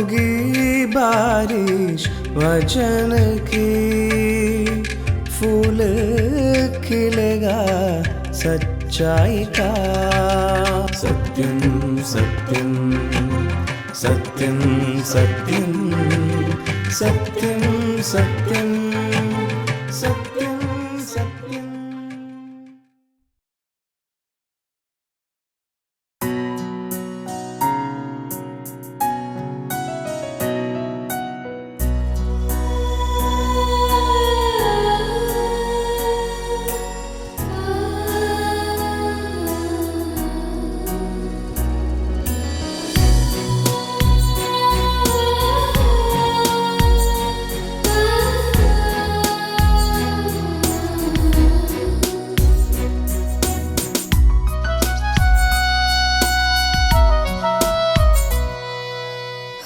होगी बारिश वचन की, फूल खिलेगा सच्चाई का। सत्यम सत्यम सत्यम सत्यम सत्यम सत्यम सत्यम सत्यम।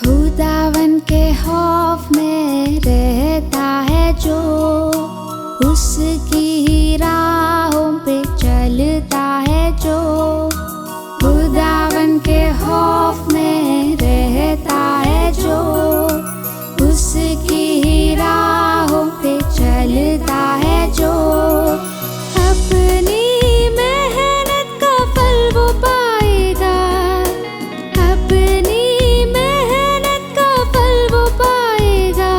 खुदावन के खौफ में रहता है जो, उसकी ही राहों पे चलता है जो। खुदावन के खौफ में रहता है जो, उसकी ही राहों पे चलता है जो। अपनी मेहनत का फल वो पाएगा, अपनी मेहनत का फल वो पाएगा।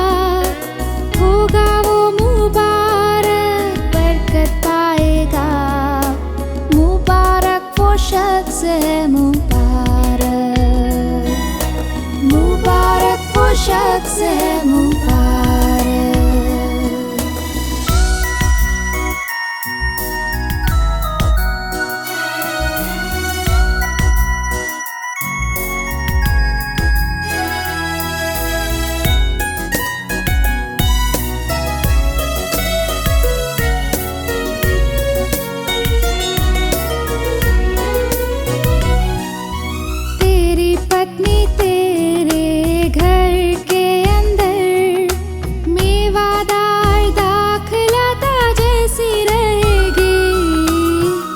होगा वो मुबारक, बरकत पाएगा। मुबारक वो शख्स है, मुबारक, मुबारक वो शख्स है, मुबारक। तेरी पत्नी तेरे घर के अंदर मेवादार दाखलता जैसी रहेगी।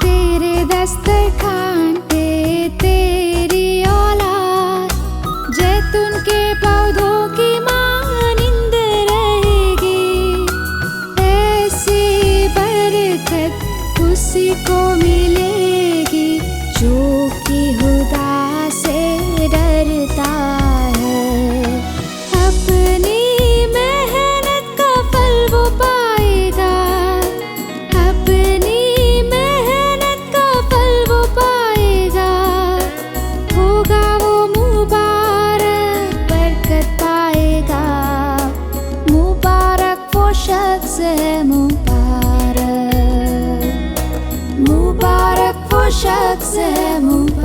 तेरे दस्तरखान पे तेरी औलाद जैतून के पौधों की मानिंद रहेगी। ऐसी बरकत उसी को मिलेगी जो कि खुदा से डरता है। अपनी मेहनत का फल वो पाएगा, अपनी मेहनत का फल वो पाएगा। होगा वो मुबारक, बरकत पाएगा। मुबारक वो शख्स है, मुबारक, मुबारक वो शख्स है, मुबारक।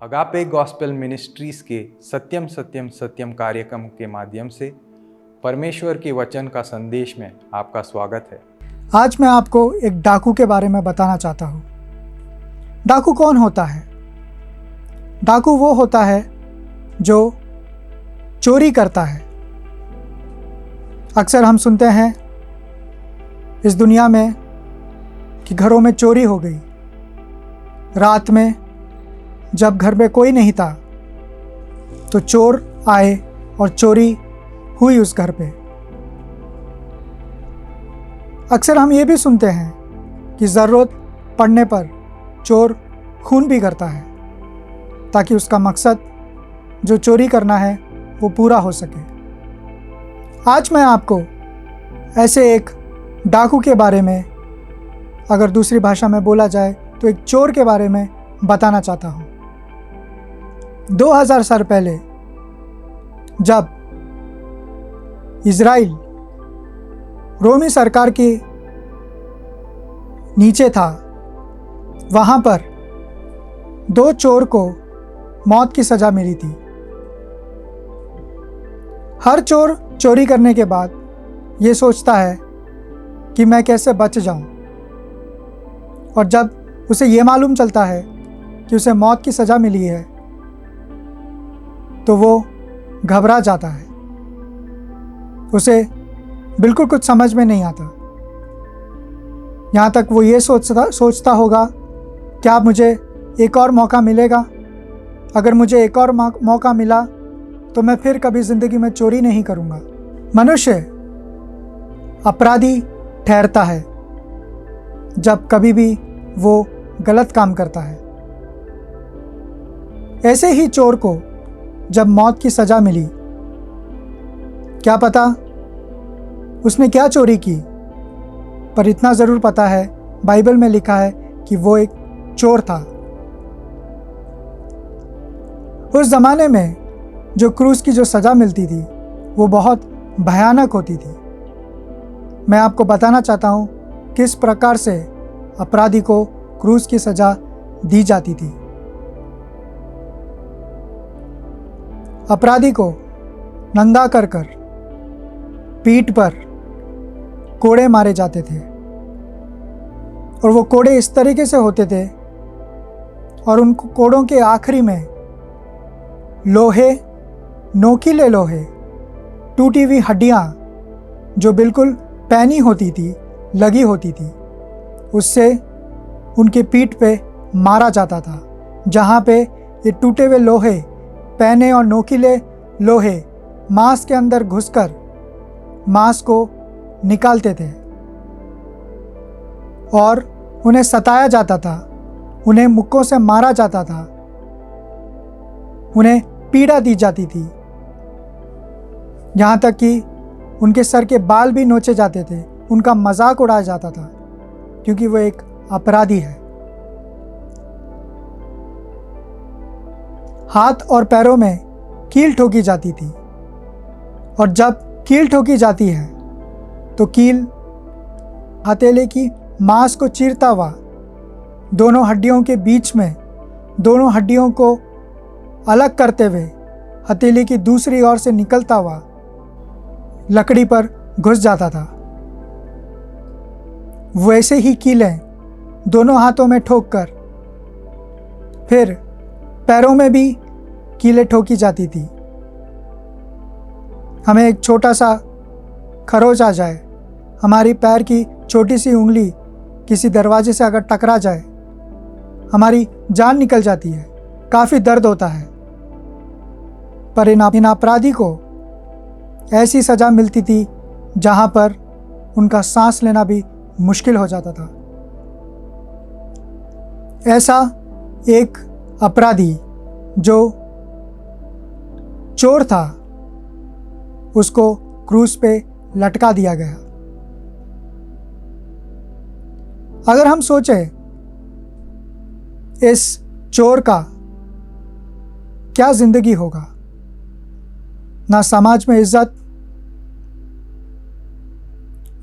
अगापे गॉस्पेल मिनिस्ट्रीज के सत्यम सत्यम सत्यम कार्यक्रम के माध्यम से परमेश्वर के वचन का संदेश में आपका स्वागत है। आज मैं आपको एक डाकू के बारे में बताना चाहता हूँ। डाकू कौन होता है? डाकू वो होता है जो चोरी करता है। अक्सर हम सुनते हैं इस दुनिया में कि घरों में चोरी हो गई। रात में जब घर में कोई नहीं था तो चोर आए और चोरी हुई उस घर पे। अक्सर हम ये भी सुनते हैं कि ज़रूरत पड़ने पर चोर खून भी करता है ताकि उसका मकसद जो चोरी करना है वो पूरा हो सके। आज मैं आपको ऐसे एक डाकू के बारे में, अगर दूसरी भाषा में बोला जाए तो एक चोर के बारे में बताना चाहता हूँ। 2000 साल पहले जब इज़राइल रोमी सरकार के नीचे था, वहाँ पर 2 चोर को मौत की सज़ा मिली थी। हर चोर चोरी करने के बाद ये सोचता है कि मैं कैसे बच जाऊं, और जब उसे ये मालूम चलता है कि उसे मौत की सज़ा मिली है तो वो घबरा जाता है। उसे बिल्कुल कुछ समझ में नहीं आता। यहाँ तक वो ये सोचता होगा, क्या मुझे एक और मौका मिलेगा? अगर मुझे एक और मौका मिला तो मैं फिर कभी ज़िंदगी में चोरी नहीं करूँगा। मनुष्य अपराधी ठहरता है जब कभी भी वो गलत काम करता है। ऐसे ही चोर को जब मौत की सज़ा मिली, क्या पता उसने क्या चोरी की, पर इतना ज़रूर पता है, बाइबल में लिखा है कि वो एक चोर था। उस ज़माने में जो क्रूस की जो सज़ा मिलती थी वो बहुत भयानक होती थी। मैं आपको बताना चाहता हूँ किस प्रकार से अपराधी को क्रूस की सज़ा दी जाती थी। अपराधी को नंगा कर पीठ पर कोड़े मारे जाते थे, और वो कोड़े इस तरीके से होते थे, और उन कोड़ों के आखिरी में लोहे, नोकीले लोहे, टूटी हुई हड्डियाँ जो बिल्कुल पैनी होती थी, लगी होती थी, उससे उनके पीठ पे मारा जाता था। जहाँ पे ये टूटे हुए लोहे, पैने और नोकीले लोहे मांस के अंदर घुसकर मांस को निकालते थे, और उन्हें सताया जाता था, उन्हें मुक्कों से मारा जाता था, उन्हें पीड़ा दी जाती थी, यहाँ तक कि उनके सर के बाल भी नोचे जाते थे, उनका मजाक उड़ाया जाता था, क्योंकि वो एक अपराधी है। हाथ और पैरों में कील ठोकी जाती थी, और जब कील ठोकी जाती है तो कील हथेली की मांस को चीरता हुआ दोनों हड्डियों के बीच में, दोनों हड्डियों को अलग करते हुए हथेली की दूसरी ओर से निकलता हुआ लकड़ी पर घुस जाता था। वैसे ही कीलें दोनों हाथों में ठोककर फिर पैरों में भी कीलें ठोकी जाती थी। हमें एक छोटा सा खरोच आ जाए, हमारी पैर की छोटी सी उंगली किसी दरवाजे से अगर टकरा जाए, हमारी जान निकल जाती है, काफ़ी दर्द होता है। पर इन अपराधी को ऐसी सज़ा मिलती थी जहाँ पर उनका सांस लेना भी मुश्किल हो जाता था। ऐसा एक अपराधी जो चोर था, उसको क्रूस पे लटका दिया गया। अगर हम सोचें इस चोर का क्या जिंदगी होगा, ना समाज में इज्जत,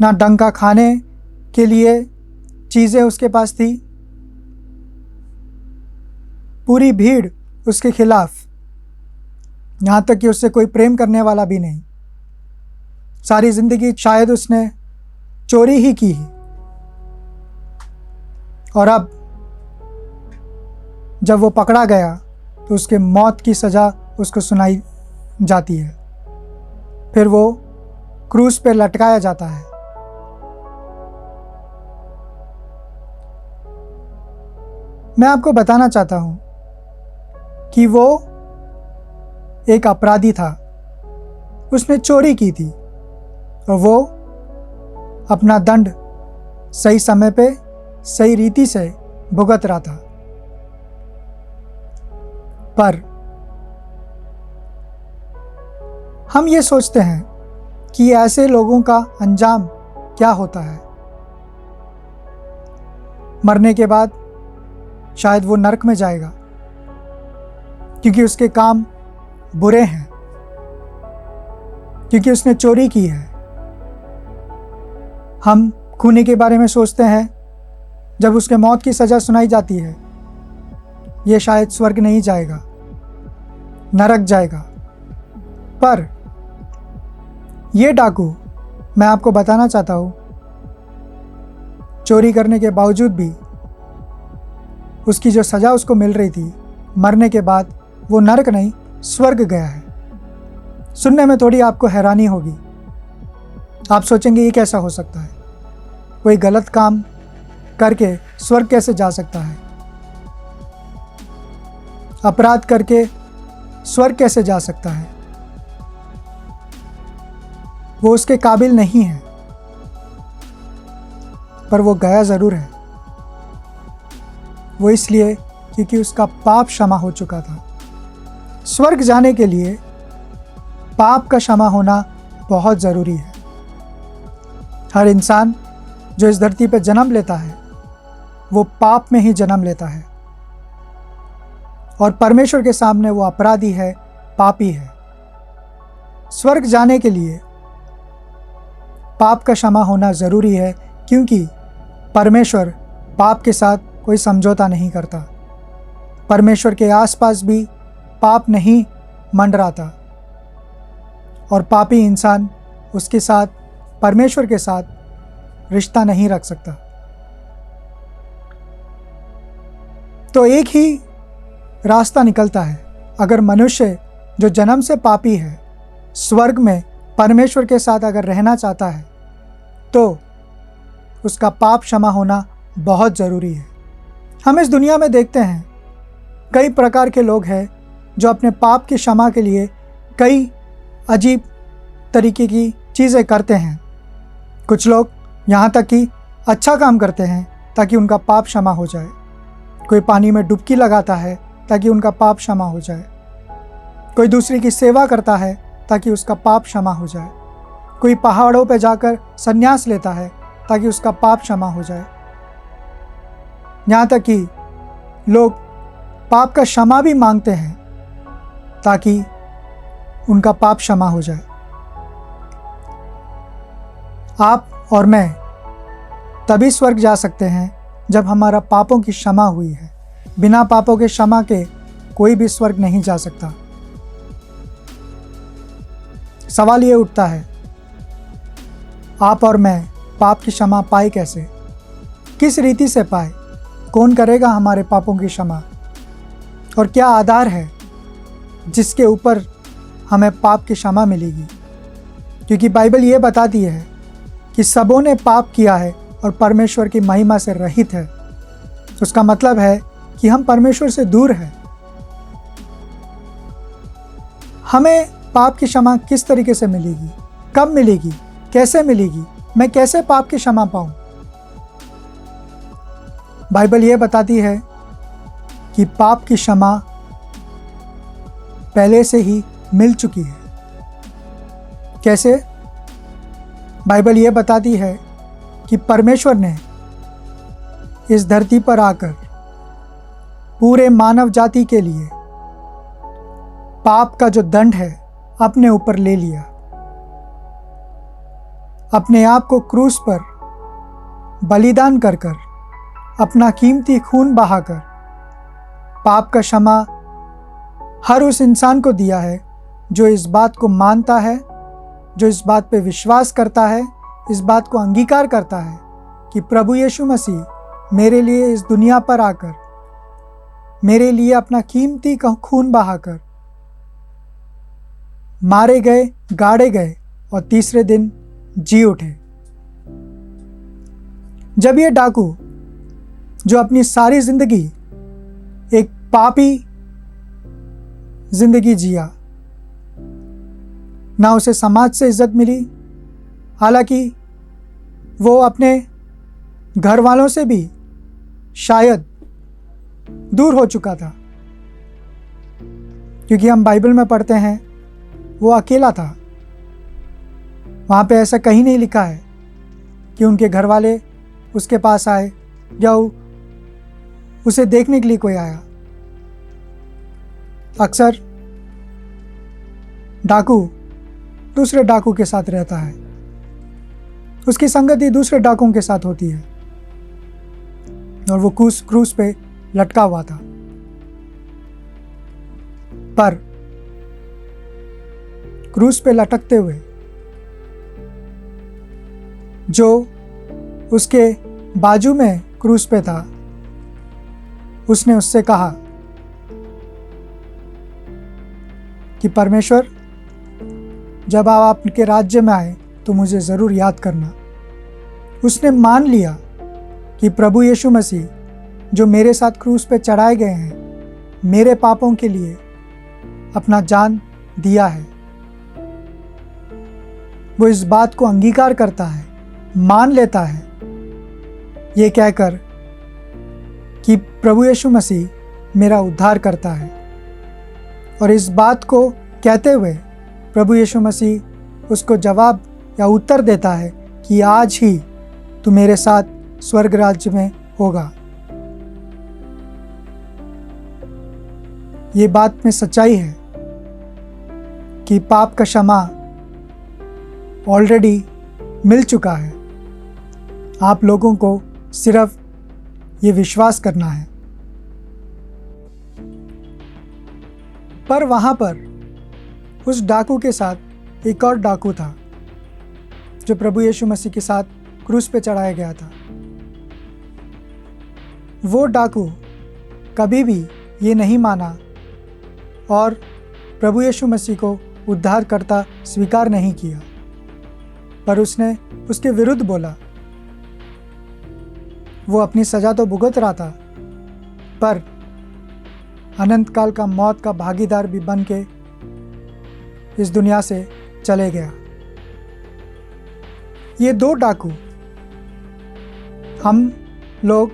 ना डंका खाने के लिए चीज़ें उसके पास थी, पूरी भीड़ उसके खिलाफ, यहाँ तक कि उससे कोई प्रेम करने वाला भी नहीं। सारी ज़िंदगी शायद उसने चोरी ही की है, और अब जब वो पकड़ा गया तो उसके मौत की सज़ा उसको सुनाई जाती है, फिर वो क्रूस पे लटकाया जाता है। मैं आपको बताना चाहता हूँ कि वो एक अपराधी था, उसने चोरी की थी, और वो अपना दंड सही समय पे सही रीति से भुगत रहा था। पर हम ये सोचते हैं कि ऐसे लोगों का अंजाम क्या होता है। मरने के बाद शायद वो नरक में जाएगा, क्योंकि उसके काम बुरे हैं, क्योंकि उसने चोरी की है। हम खूनी के बारे में सोचते हैं, जब उसके मौत की सज़ा सुनाई जाती है ये शायद स्वर्ग नहीं जाएगा, नरक जाएगा। पर ये डाकू, मैं आपको बताना चाहता हूँ, चोरी करने के बावजूद भी उसकी जो सज़ा उसको मिल रही थी, मरने के बाद वो नरक नहीं स्वर्ग गया है। सुनने में थोड़ी आपको हैरानी होगी, आप सोचेंगे ये कैसा हो सकता है, कोई गलत काम करके स्वर्ग कैसे जा सकता है, अपराध करके स्वर्ग कैसे जा सकता है, वो उसके काबिल नहीं है। पर वो गया ज़रूर है, वो इसलिए क्योंकि उसका पाप क्षमा हो चुका था। स्वर्ग जाने के लिए पाप का क्षमा होना बहुत ज़रूरी है। हर इंसान जो इस धरती पर जन्म लेता है वो पाप में ही जन्म लेता है और परमेश्वर के सामने वो अपराधी है, पापी है। स्वर्ग जाने के लिए पाप का क्षमा होना ज़रूरी है, क्योंकि परमेश्वर पाप के साथ कोई समझौता नहीं करता। परमेश्वर के आसपास भी पाप नहीं मंडराता और पापी इंसान उसके साथ, परमेश्वर के साथ रिश्ता नहीं रख सकता। तो एक ही रास्ता निकलता है, अगर मनुष्य जो जन्म से पापी है स्वर्ग में परमेश्वर के साथ अगर रहना चाहता है तो उसका पाप क्षमा होना बहुत ज़रूरी है। हम इस दुनिया में देखते हैं कई प्रकार के लोग हैं जो अपने पाप की क्षमा के लिए कई अजीब तरीके की चीज़ें करते हैं। कुछ लोग यहाँ तक कि अच्छा काम करते हैं ताकि उनका पाप क्षमा हो जाए। कोई पानी में डुबकी लगाता है ताकि उनका पाप क्षमा हो जाए। कोई दूसरे की सेवा करता है ताकि उसका पाप क्षमा हो जाए। कोई पहाड़ों पर जाकर संन्यास लेता है ताकि उसका पाप क्षमा हो जाए। यहाँ तक कि लोग पाप का क्षमा भी मांगते हैं ताकि उनका पाप क्षमा हो जाए। आप और मैं तभी स्वर्ग जा सकते हैं जब हमारा पापों की क्षमा हुई है। बिना पापों के क्षमा के कोई भी स्वर्ग नहीं जा सकता। सवाल ये उठता है, आप और मैं पाप की क्षमा पाए कैसे, किस रीति से पाए, कौन करेगा हमारे पापों की क्षमा, और क्या आधार है जिसके ऊपर हमें पाप की क्षमा मिलेगी। क्योंकि बाइबल ये बताती है कि सबों ने पाप किया है और परमेश्वर की महिमा से रहित है। उसका मतलब है कि हम परमेश्वर से दूर हैं। हमें पाप की क्षमा किस तरीके से मिलेगी, कब मिलेगी, कैसे मिलेगी, मैं कैसे पाप की क्षमा पाऊं। बाइबल ये बताती है कि पाप की क्षमा पहले से ही मिल चुकी है। कैसे? बाइबल ये बताती है कि परमेश्वर ने इस धरती पर आकर पूरे मानव जाति के लिए पाप का जो दंड है अपने ऊपर ले लिया। अपने आप को क्रूस पर बलिदान कर कर, अपना कीमती खून बहाकर पाप का क्षमा हर उस इंसान को दिया है जो इस बात को मानता है, जो इस बात पे विश्वास करता है, इस बात को अंगीकार करता है कि प्रभु यीशु मसीह मेरे लिए इस दुनिया पर आकर, मेरे लिए अपना कीमती खून बहाकर मारे गए, गाड़े गए और तीसरे दिन जी उठे। जब ये डाकू जो अपनी सारी जिंदगी एक पापी जिंदगी जिया, ना उसे समाज से इज्जत मिली, हालांकि वो अपने घर वालों से भी शायद दूर हो चुका था, क्योंकि हम बाइबल में पढ़ते हैं वो अकेला था। वहाँ पे ऐसा कहीं नहीं लिखा है कि उनके घर वाले उसके पास आए या उसे देखने के लिए कोई आया। अक्सर डाकू दूसरे डाकू के साथ रहता है, उसकी संगति दूसरे डाकुओं के साथ होती है और वो क्रूस पे लटका हुआ था। पर क्रूस पे लटकते हुए जो उसके बाजू में क्रूस पे था, उसने उससे कहा कि परमेश्वर, जब आप आपके राज्य में आए तो मुझे ज़रूर याद करना। उसने मान लिया कि प्रभु यीशु मसीह जो मेरे साथ क्रूस पे चढ़ाए गए हैं, मेरे पापों के लिए अपना जान दिया है। वो इस बात को अंगीकार करता है, मान लेता है, ये कहकर कि प्रभु यीशु मसीह मेरा उद्धार करता है। और इस बात को कहते हुए प्रभु यीशु मसीह उसको जवाब या उत्तर देता है कि आज ही तू मेरे साथ स्वर्ग राज्य में होगा। ये बात में सच्चाई है कि पाप का क्षमा ऑलरेडी मिल चुका है। आप लोगों को सिर्फ ये विश्वास करना है। पर वहाँ पर उस डाकू के साथ एक और डाकू था जो प्रभु यीशु मसीह के साथ क्रूस पे चढ़ाया गया था। वो डाकू कभी भी ये नहीं माना और प्रभु यीशु मसीह को उद्धारकर्ता स्वीकार नहीं किया, पर उसने उसके विरुद्ध बोला। वो अपनी सज़ा तो भुगत रहा था, पर अनंत काल का मौत का भागीदार भी बन के इस दुनिया से चले गया। ये दो डाकू, हम लोग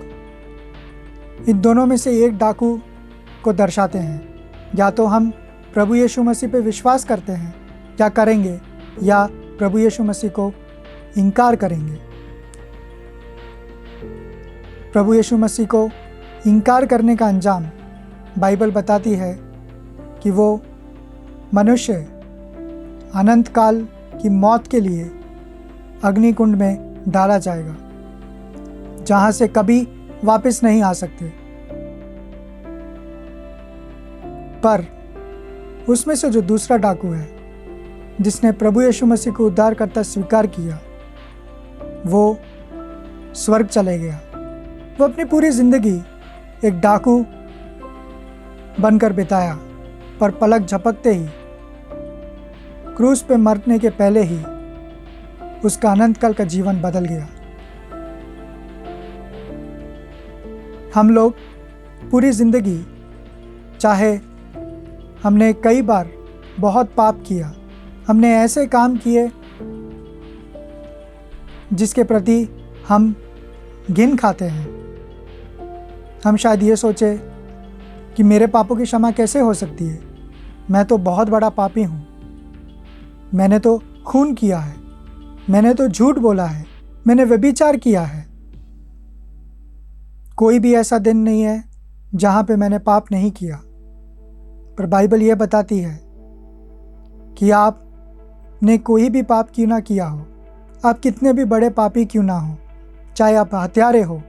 इन दोनों में से एक डाकू को दर्शाते हैं। या तो हम प्रभु यीशु मसीह पे विश्वास करते हैं क्या करेंगे, या प्रभु यीशु मसीह को इनकार करेंगे। प्रभु यीशु मसीह को इनकार करने का अंजाम बाइबल बताती है कि वो मनुष्य अनंत काल की मौत के लिए अग्निकुंड में डाला जाएगा, जहाँ से कभी वापस नहीं आ सकते। पर उसमें से जो दूसरा डाकू है, जिसने प्रभु यीशु मसीह को उद्धारकर्ता स्वीकार किया, वो स्वर्ग चले गया। वो अपनी पूरी ज़िंदगी एक डाकू बनकर बिताया, पर पलक झपकते ही, क्रूस पे मरने के पहले ही उसका अनंत काल का जीवन बदल गया। हम लोग पूरी ज़िंदगी, चाहे हमने कई बार बहुत पाप किया, हमने ऐसे काम किए जिसके प्रति हम घिन खाते हैं। हम शायद ये सोचे कि मेरे पापों की क्षमा कैसे हो सकती है, मैं तो बहुत बड़ा पापी हूँ, मैंने तो खून किया है, मैंने तो झूठ बोला है, मैंने व्यभिचार किया है। कोई भी ऐसा दिन नहीं है जहाँ पे मैंने पाप नहीं किया। पर बाइबल ये बताती है कि आपने कोई भी पाप क्यों ना किया हो, आप कितने भी बड़े पापी क्यों ना हो, चाहे आप हत्यारे हो,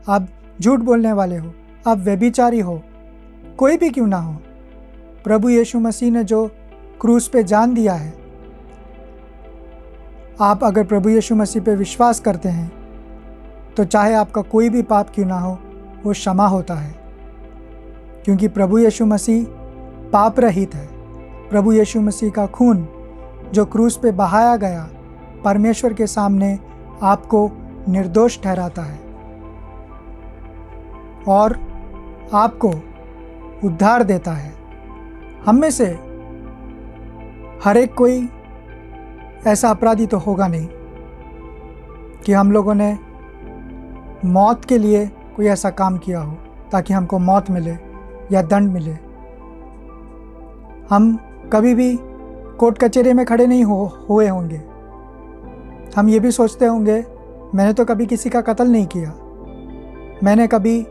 आप झूठ बोलने वाले हो, आप व्यभिचारी हो, कोई भी क्यों ना हो, प्रभु यीशु मसीह ने जो क्रूस पे जान दिया है, आप अगर प्रभु यीशु मसीह पे विश्वास करते हैं तो चाहे आपका कोई भी पाप क्यों ना हो, वो क्षमा होता है। क्योंकि प्रभु यीशु मसीह पाप रहित है। प्रभु यीशु मसीह का खून जो क्रूस पे बहाया गया, परमेश्वर के सामने आपको निर्दोष ठहराता है और आपको उद्धार देता है। हम में से हर एक कोई ऐसा अपराधी तो होगा नहीं कि हम लोगों ने मौत के लिए कोई ऐसा काम किया हो ताकि हमको मौत मिले या दंड मिले। हम कभी भी कोर्ट कचहरी में खड़े नहीं हुए होंगे। हम ये भी सोचते होंगे, मैंने तो कभी किसी का कत्ल नहीं किया, मैंने कभी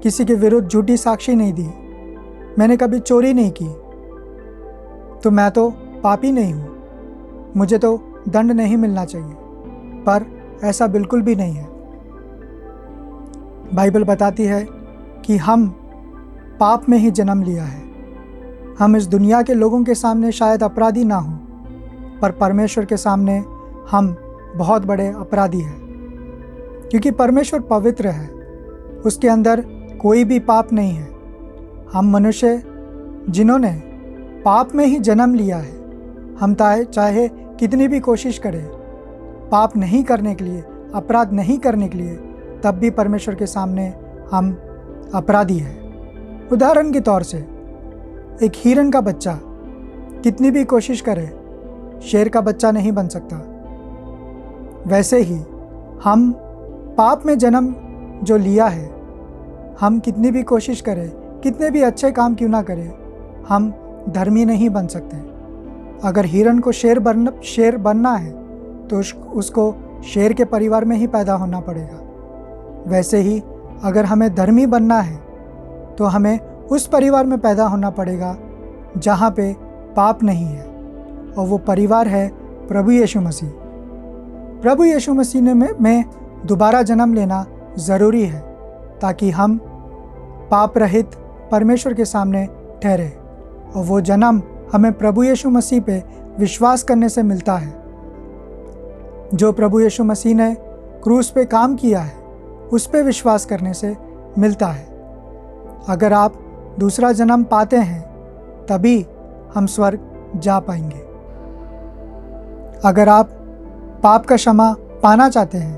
किसी के विरुद्ध झूठी साक्षी नहीं दी, मैंने कभी चोरी नहीं की, तो मैं तो पापी नहीं हूँ, मुझे तो दंड नहीं मिलना चाहिए। पर ऐसा बिल्कुल भी नहीं है। बाइबल बताती है कि हम पाप में ही जन्म लिया है, हम इस दुनिया के लोगों के सामने शायद अपराधी ना हों, पर परमेश्वर के सामने हम बहुत बड़े अपराधी हैं, क्योंकि परमेश्वर पवित्र है, उसके अंदर कोई भी पाप नहीं है। हम मनुष्य जिन्होंने पाप में ही जन्म लिया है, हम चाहे कितनी भी कोशिश करें पाप नहीं करने के लिए, अपराध नहीं करने के लिए, तब भी परमेश्वर के सामने हम अपराधी हैं। उदाहरण के तौर से एक हिरन का बच्चा कितनी भी कोशिश करे शेर का बच्चा नहीं बन सकता। वैसे ही हम पाप में जन्म जो लिया है, हम कितनी भी कोशिश करें, कितने भी अच्छे काम क्यों ना करें, हम धर्मी नहीं बन सकते। अगर हिरन को शेर बनना है तो उसको शेर के परिवार में ही पैदा होना पड़ेगा। वैसे ही अगर हमें धर्मी बनना है तो हमें उस परिवार में पैदा होना पड़ेगा जहाँ पे पाप नहीं है, और वो परिवार है प्रभु यीशु मसीह। प्रभु यीशु मसीह में दोबारा जन्म लेना ज़रूरी है ताकि हम पाप रहित परमेश्वर के सामने ठहरे, और वो जन्म हमें प्रभु यीशु मसीह पे विश्वास करने से मिलता है। जो प्रभु यीशु मसीह ने क्रूस पे काम किया है, उस पे विश्वास करने से मिलता है। अगर आप दूसरा जन्म पाते हैं तभी हम स्वर्ग जा पाएंगे। अगर आप पाप का क्षमा पाना चाहते हैं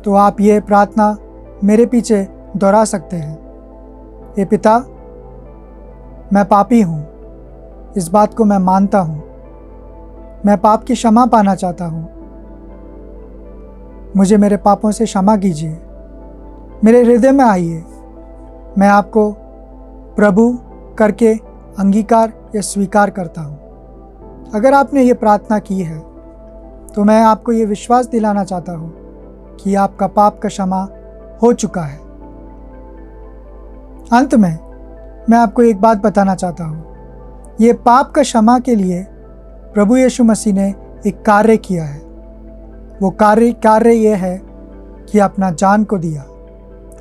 तो आप ये प्रार्थना मेरे पीछे दोहरा सकते हैं। हे पिता, मैं पापी हूँ, इस बात को मैं मानता हूँ। मैं पाप की क्षमा पाना चाहता हूँ। मुझे मेरे पापों से क्षमा कीजिए, मेरे हृदय में आइए। मैं आपको प्रभु करके अंगीकार या स्वीकार करता हूँ। अगर आपने ये प्रार्थना की है तो मैं आपको ये विश्वास दिलाना चाहता हूँ कि आपका पाप का क्षमा हो चुका है। अंत में मैं आपको एक बात बताना चाहता हूँ। ये पाप का क्षमा के लिए प्रभु यीशु मसीह ने एक कार्य किया है। वो कार्य ये है कि अपना जान को दिया।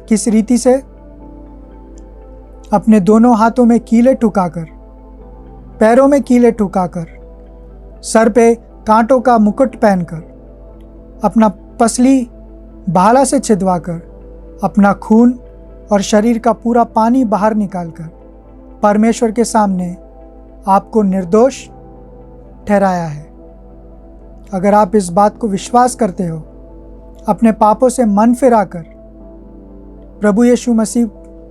किस रीति से? अपने दोनों हाथों में कीले ठुकाकर, पैरों में कीले ठुकाकर, सर पे कांटों का मुकुट पहनकर, अपना पसली भाला से छिदवाकर, अपना खून और शरीर का पूरा पानी बाहर निकालकर परमेश्वर के सामने आपको निर्दोष ठहराया है। अगर आप इस बात को विश्वास करते हो, अपने पापों से मन फिराकर प्रभु यीशु मसीह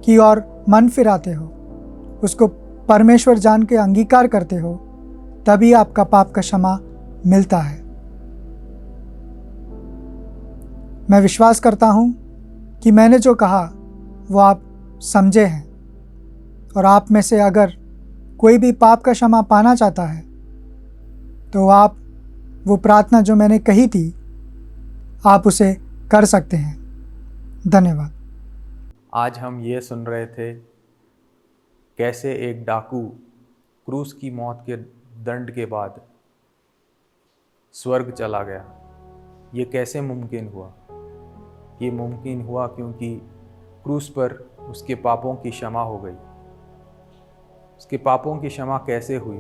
की ओर मन फिराते हो, उसको परमेश्वर जान के अंगीकार करते हो, तभी आपका पाप का क्षमा मिलता है। मैं विश्वास करता हूँ कि मैंने जो कहा वो आप समझे हैं, और आप में से अगर कोई भी पाप का क्षमा पाना चाहता है तो आप वो प्रार्थना जो मैंने कही थी, आप उसे कर सकते हैं। धन्यवाद। आज हम ये सुन रहे थे कैसे एक डाकू क्रूस की मौत के दंड के बाद स्वर्ग चला गया। ये कैसे मुमकिन हुआ? ये मुमकिन हुआ क्योंकि क्रूस पर उसके पापों की क्षमा हो गई। उसके पापों की क्षमा कैसे हुई?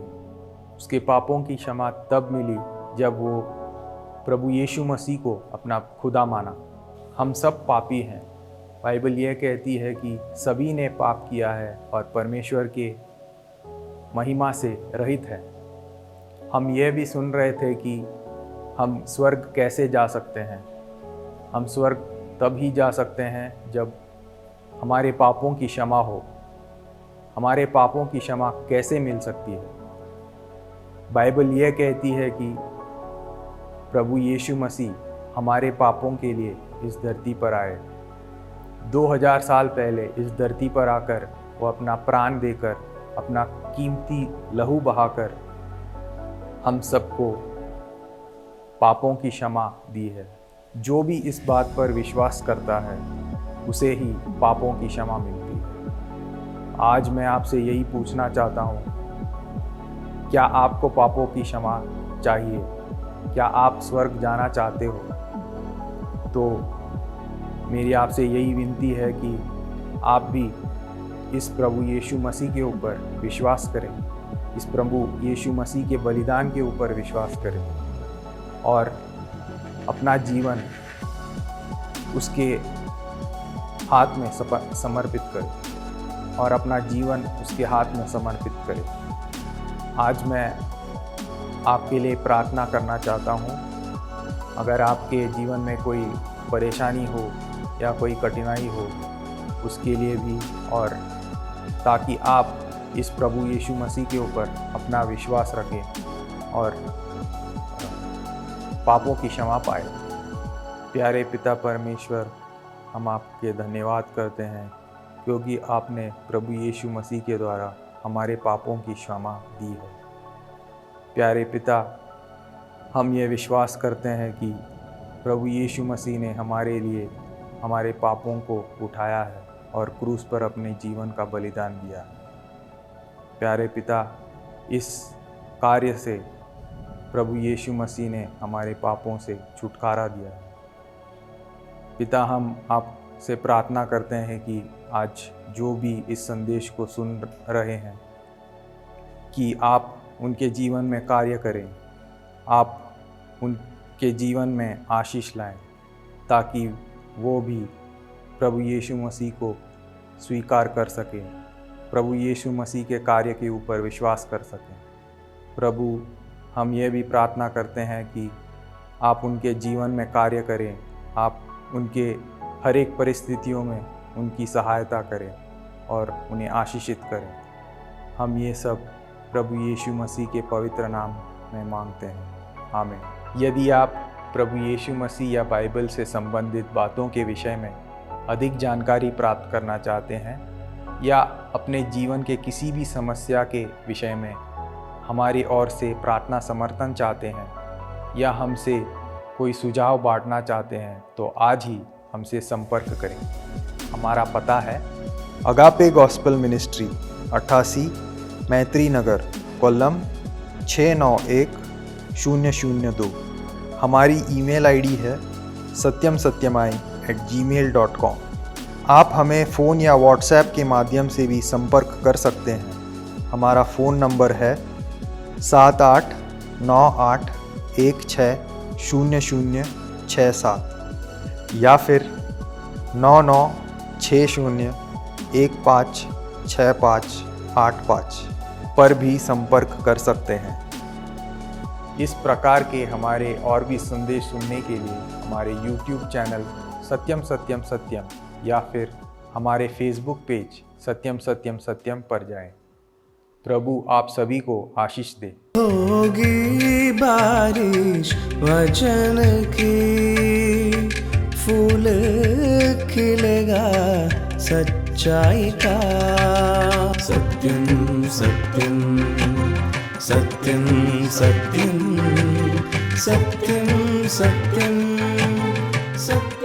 उसके पापों की क्षमा तब मिली जब वो प्रभु यीशु मसीह को अपना खुदा माना। हम सब पापी हैं। बाइबल यह कहती है कि सभी ने पाप किया है और परमेश्वर के महिमा से रहित है। हम यह भी सुन रहे थे कि हम स्वर्ग कैसे जा सकते हैं। हम स्वर्ग तब ही जा सकते हैं जब हमारे पापों की क्षमा हो। हमारे पापों की क्षमा कैसे मिल सकती है? बाइबल यह कहती है कि प्रभु यीशु मसीह हमारे पापों के लिए इस धरती पर आए। 2000 साल पहले इस धरती पर आकर वो अपना प्राण देकर, अपना कीमती लहू बहाकर हम सबको पापों की क्षमा दी है। जो भी इस बात पर विश्वास करता है उसे ही पापों की क्षमा मिलती है। आज मैं आपसे यही पूछना चाहता हूँ, क्या आपको पापों की क्षमा चाहिए? क्या आप स्वर्ग जाना चाहते हो? तो मेरी आपसे यही विनती है कि आप भी इस प्रभु यीशु मसीह के ऊपर विश्वास करें, इस प्रभु यीशु मसीह के बलिदान के ऊपर विश्वास करें और अपना जीवन उसके हाथ में समर्पित करें और अपना जीवन उसके हाथ में समर्पित करें। आज मैं आपके लिए प्रार्थना करना चाहता हूँ। अगर आपके जीवन में कोई परेशानी हो या कोई कठिनाई हो, उसके लिए भी, और ताकि आप इस प्रभु यीशु मसीह के ऊपर अपना विश्वास रखें और पापों की क्षमा पाए। प्यारे पिता परमेश्वर, हम आपके धन्यवाद करते हैं क्योंकि आपने प्रभु यीशु मसीह के द्वारा हमारे पापों की क्षमा दी है। प्यारे पिता, हम ये विश्वास करते हैं कि प्रभु यीशु मसीह ने हमारे लिए हमारे पापों को उठाया है और क्रूस पर अपने जीवन का बलिदान दिया है। प्यारे पिता, इस कार्य से प्रभु यीशु मसीह ने हमारे पापों से छुटकारा दिया है। पिता, हम आपसे प्रार्थना करते हैं कि आज जो भी इस संदेश को सुन रहे हैं कि आप उनके जीवन में कार्य करें, आप उनके जीवन में आशीष लाएं, ताकि वो भी प्रभु यीशु मसीह को स्वीकार कर सकें, प्रभु यीशु मसीह के कार्य के ऊपर विश्वास कर सकें। प्रभु, हम ये भी प्रार्थना करते हैं कि आप उनके जीवन में कार्य करें, आप उनके हर एक परिस्थितियों में उनकी सहायता करें और उन्हें आशीषित करें। हम ये सब प्रभु यीशु मसीह के पवित्र नाम में मांगते हैं, आमीन। यदि आप प्रभु यीशु मसीह या बाइबल से संबंधित बातों के विषय में अधिक जानकारी प्राप्त करना चाहते हैं या अपने जीवन के किसी भी समस्या के विषय में हमारी ओर से प्रार्थना समर्थन चाहते हैं या हमसे कोई सुझाव बांटना चाहते हैं, तो आज ही हमसे संपर्क करें। हमारा पता है अगापे गॉस्पेल मिनिस्ट्री, 88 मैत्री नगर, कोल्लम 691002। हमारी ईमेल आईडी है satyamsatyamai@gmail.com। आप हमें फ़ोन या व्हाट्सएप के माध्यम से भी संपर्क कर सकते हैं। हमारा फ़ोन नंबर है 7898160067 या फिर 9960156585 पर भी संपर्क कर सकते हैं। इस प्रकार के हमारे और भी संदेश सुनने के लिए हमारे YouTube चैनल सत्यम सत्यम सत्यम या फिर हमारे Facebook पेज सत्यम सत्यम सत्यम पर जाएं। प्रभु आप सभी को आशीष दे। होगी बारिश वचन की, फूल खिलेगा सच्चाई का। सत्यम सत्यम सत्यम सत्यम सत्यम सत्यम सत्यम।